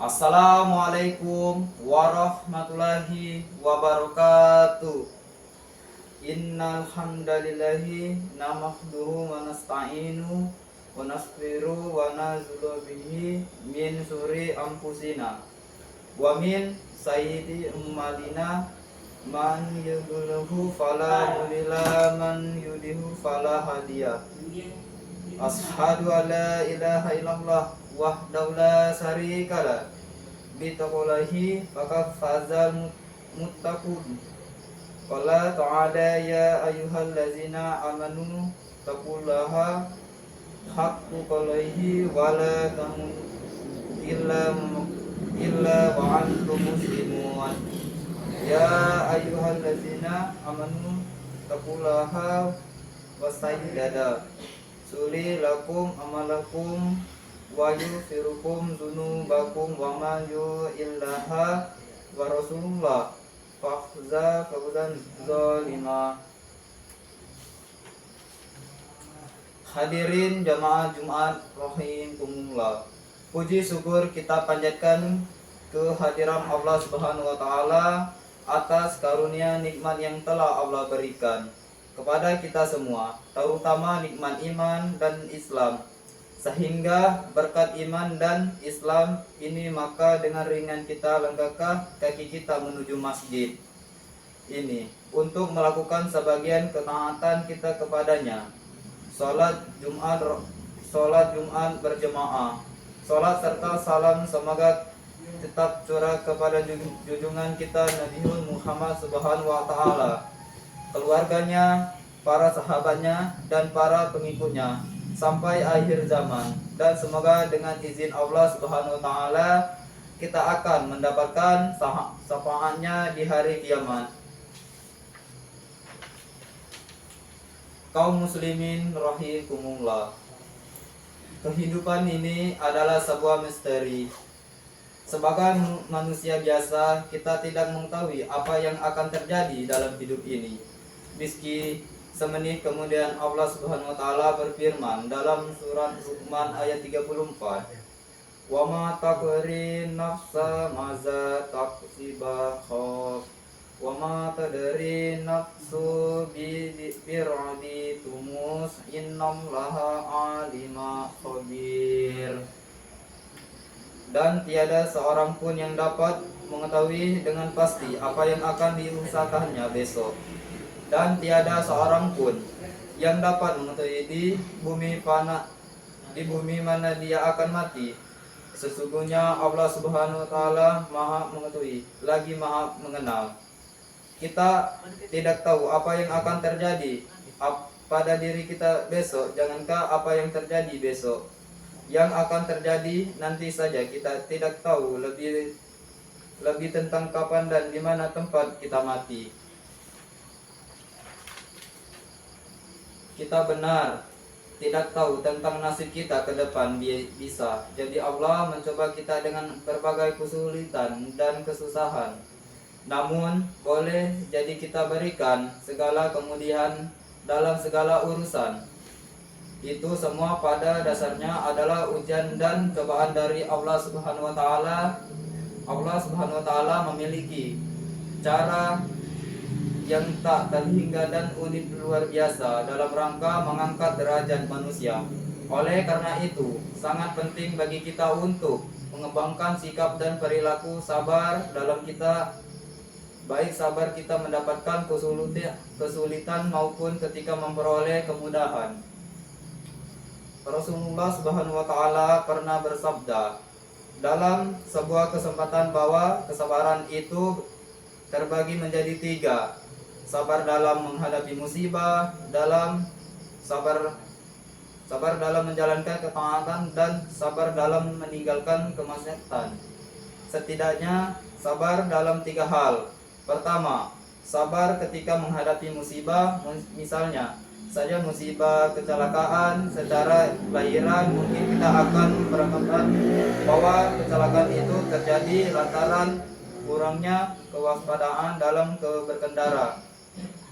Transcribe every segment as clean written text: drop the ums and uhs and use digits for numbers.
Assalamualaikum warahmatullahi wabarakatuh. Innal hamdalillahi nahmaduhu wa nasta'inu wa nastaghfiru wa na'udzu bihi min syururi anfusina wa min sayyiati a'malina. Man yahdihillahu fala mudilla man yudhlil fala hadiya. Ashhadu an la ilaha illallah wahdahu la syarikalah bitaqwallahi faqad fazal muttaqun. Qala ta'ala ya ayyuhallazina amanu taqullaha haqqa tuqatih wa la tamutunna illa wa antum muslimun. Ya ayyuhallazina amanu taqullaha wastaghfiru suli lakum amalakum wa yufirukum dzunubakum wa man yu'illaha wa rasulullah fahza fawzan zalima. Hadirin jamaah Jumat rahimakumullah. Puji syukur kita panjatkan kehadiran Allah Subhanahu wa taala atas karunia nikmat yang telah Allah berikan kepada kita semua, terutama nikmat iman dan Islam. Sehingga berkat iman dan Islam ini, maka dengan ringan kita langkahkan kaki kita menuju masjid ini untuk melakukan sebagian ketaatan kita kepadanya. Salat Jumat berjemaah. Salat serta salam semoga tetap curah kepada junjungan kita Nabi Muhammad Subhanahu wa taala, keluarganya, para sahabatnya, dan para pengikutnya sampai akhir zaman. Dan semoga dengan izin Allah Subhanahu wa taala kita akan mendapatkan syafaatnya di hari kiamat. Kaum muslimin rahimakumullah. Kehidupan ini adalah sebuah misteri. Sebagai manusia biasa, kita tidak mengetahui apa yang akan terjadi dalam hidup ini. Meski semenit kemudian Allah Subhanahu wa taala berfirman dalam surat Luqman ayat 34, "Wa ma taqri nafsa maza taqsiba khaf wa ma tadri nafsu bi firadi tumus innallaha alima khabir." Dan tiada seorang pun yang dapat mengetahui dengan pasti apa yang akan diusahakannya besok. Dan tiada seorang pun yang dapat mengetahui di bumi mana dia akan mati. Sesungguhnya Allah Subhanahu wa taala Maha mengetahui lagi Maha mengenal. Kita tidak tahu apa yang akan terjadi pada diri kita besok, jangankah apa yang terjadi besok. Yang akan terjadi nanti saja kita tidak tahu lebih tentang kapan dan di mana tempat kita mati. Kita benar tidak tahu tentang nasib kita ke depan bisa. Jadi Allah mencoba kita dengan berbagai kesulitan dan kesusahan. Namun boleh jadi kita berikan segala kemudian dalam segala urusan. Itu semua pada dasarnya adalah ujian dan cobaan dari Allah Subhanahu wa taala. Allah Subhanahu wa taala memiliki cara yang tak terhingga dan unik luar biasa dalam rangka mengangkat derajat manusia. Oleh karena itu, sangat penting bagi kita untuk mengembangkan sikap dan perilaku sabar dalam kita, baik sabar kita mendapatkan kesulitan maupun ketika memperoleh kemudahan. Rasulullah Subhanahu wa taala pernah bersabda dalam sebuah kesempatan bahwa kesabaran itu terbagi menjadi 3. Sabar dalam menghadapi musibah, sabar dalam menjalankan ketaatan, dan sabar dalam meninggalkan kemaksiatan. Setidaknya sabar dalam 3 hal. Pertama, sabar ketika menghadapi musibah, misalnya saja musibah kecelakaan secara lahiran, mungkin kita akan beranggapan bahwa kecelakaan itu terjadi lantaran kurangnya kewaspadaan dalam berkendara.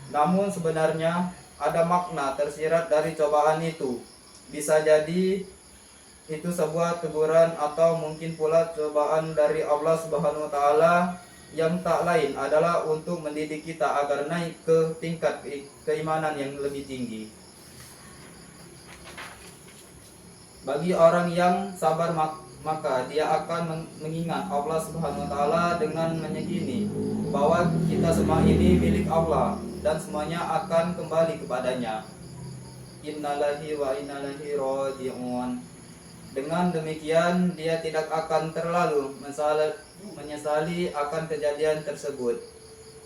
Namun sebenarnya ada makna tersirat dari cobaan itu. Bisa jadi itu sebuah teguran atau mungkin pula cobaan dari Allah Subhanahu wa taala yang tak lain adalah untuk mendidik kita agar naik ke tingkat keimanan yang lebih tinggi. Bagi orang yang sabar maka dia akan mengingat Allah Subhanahu wa taala dengan menyegini bahwa kita semua ini milik Allah dan semuanya akan kembali kepadanya. Innalillahi wa inna ilaihi raji'un. Dengan demikian dia tidak akan terlalu menyesali akan kejadian tersebut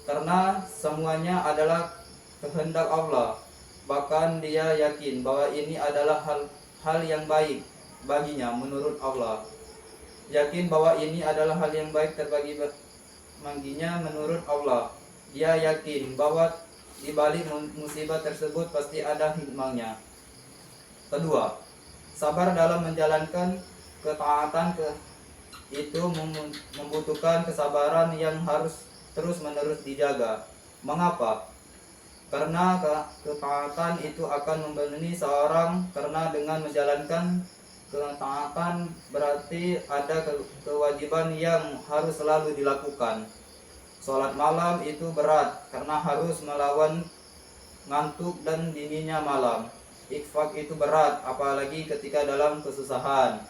karena semuanya adalah kehendak Allah. Bahkan dia yakin bahwa ini adalah hal yang baik baginya menurut Allah. Yakin bahwa ini adalah hal yang baik baginya menurut Allah. Dia yakin bahwa di balik musibah tersebut pasti ada hikmahnya. Kedua, sabar dalam menjalankan ketaatan itu membutuhkan kesabaran yang harus terus-menerus dijaga. Mengapa? Karena ketaatan itu akan membebani seorang, karena dengan menjalankan ketaatan berarti ada kewajiban yang harus selalu dilakukan. Sholat malam itu berat karena harus melawan ngantuk dan dinginnya malam. Infak itu berat apalagi ketika dalam kesusahan.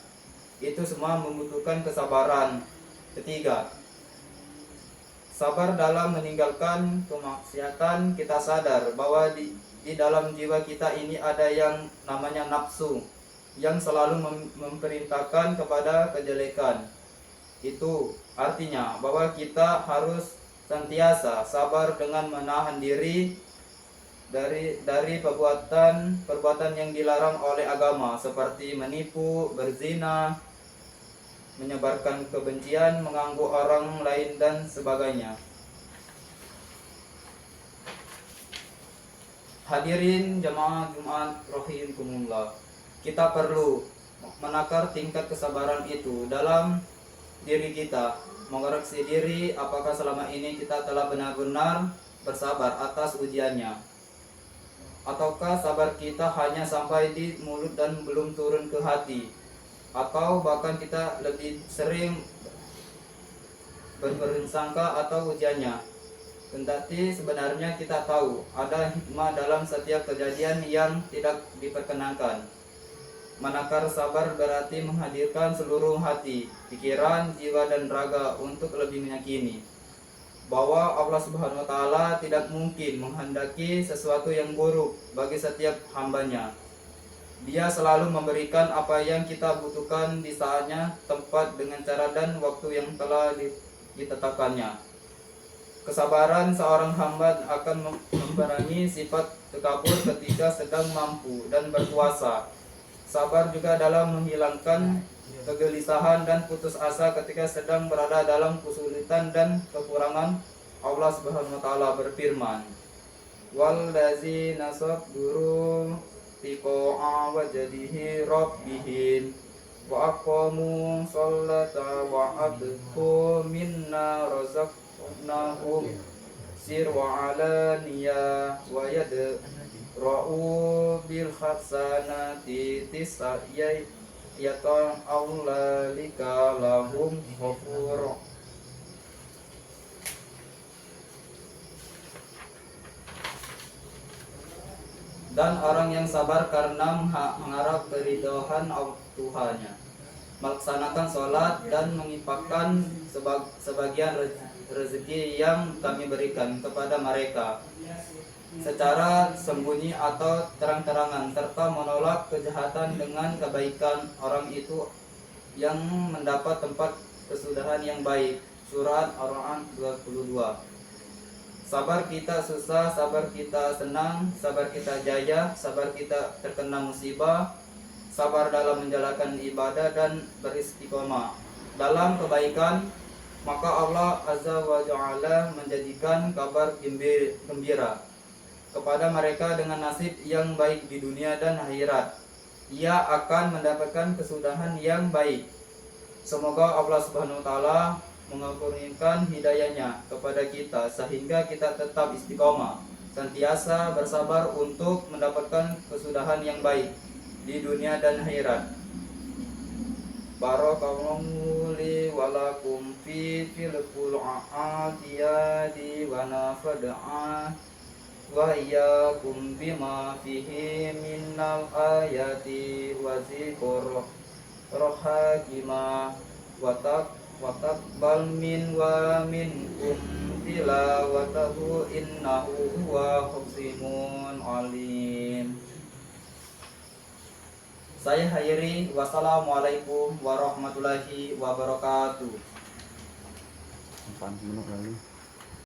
Itu semua membutuhkan kesabaran. Ketiga, sabar dalam meninggalkan kemaksiatan. Kita sadar bahwa di dalam jiwa kita ini ada yang namanya nafsu yang selalu memerintahkan kepada kejelekan. Itu artinya bahwa kita harus senantiasa sabar dengan menahan diri dari perbuatan yang dilarang oleh agama seperti menipu, berzina, menyebarkan kebencian, mengganggu orang lain dan sebagainya. Hadirin jamaah Jumat rahimakumullah, kita perlu menakar tingkat kesabaran itu dalam diri kita, mengoreksi diri apakah selama ini kita telah benar-benar bersabar atas ujiannya, ataukah sabar kita hanya sampai di mulut dan belum turun ke hati, atau bahkan kita lebih sering berprasangka atau ujiannya. Kendati sebenarnya kita tahu ada hikmah dalam setiap kejadian yang tidak diperkenankan. Menakar sabar berarti menghadirkan seluruh hati, pikiran, jiwa dan raga untuk lebih meyakini bahwa Allah Subhanahu wa taala tidak mungkin menghendaki sesuatu yang buruk bagi setiap hambanya. Dia selalu memberikan apa yang kita butuhkan di saatnya, tempat, dengan cara dan waktu yang telah ditetapkannya. Kesabaran seorang hamba akan memerangi sifat takabur ketika sedang mampu dan berkuasa. Sabar juga dalam menghilangkan kegelisahan dan putus asa ketika sedang berada dalam kesulitan dan kekurangan. Allah Subhanahu wa taala berfirman, "Wallazina sabaru tiqa'a wajhihi rabbihim wa aqamu sholata wa abdu minna razaqnahum sirwa alaniyah wa yadra'u bil hasanati tisayyi yata aulalika lahum ghafur." Dan orang yang sabar karena mengharap keridhaan Tuhannya, melaksanakan sholat dan menginfakkan sebagian rezeki yang kami berikan kepada mereka secara sembunyi atau terang-terangan, serta menolak kejahatan dengan kebaikan, orang itu yang mendapat tempat kesudahan yang baik. Surat Ar-Ra'd 22. Sabar kita susah, sabar kita senang, sabar kita jaya, sabar kita terkena musibah, sabar dalam menjalankan ibadah dan beristiqomah dalam kebaikan, maka Allah Azza wa Jalla menjadikan kabar gembira kepada mereka dengan nasib yang baik di dunia dan akhirat. Ia akan mendapatkan kesudahan yang baik. Semoga Allah Subhanahu wa taala mengampunikan hidayahnya kepada kita sehingga kita tetap istiqomah, senantiasa bersabar untuk mendapatkan kesudahan yang baik di dunia dan akhirat. Barakallahu li wa lakum fi tilkul a'atiyadi wa nafada'a wa iyyakum bima fihi minnal ayati wa zikr rohakima wa taqbal min wa minkum tilawatahu innahu huwa hasimun alim. Saya Hairi, wassalamualaikum warahmatullahi wabarakatuh. Apaan menurut lalu?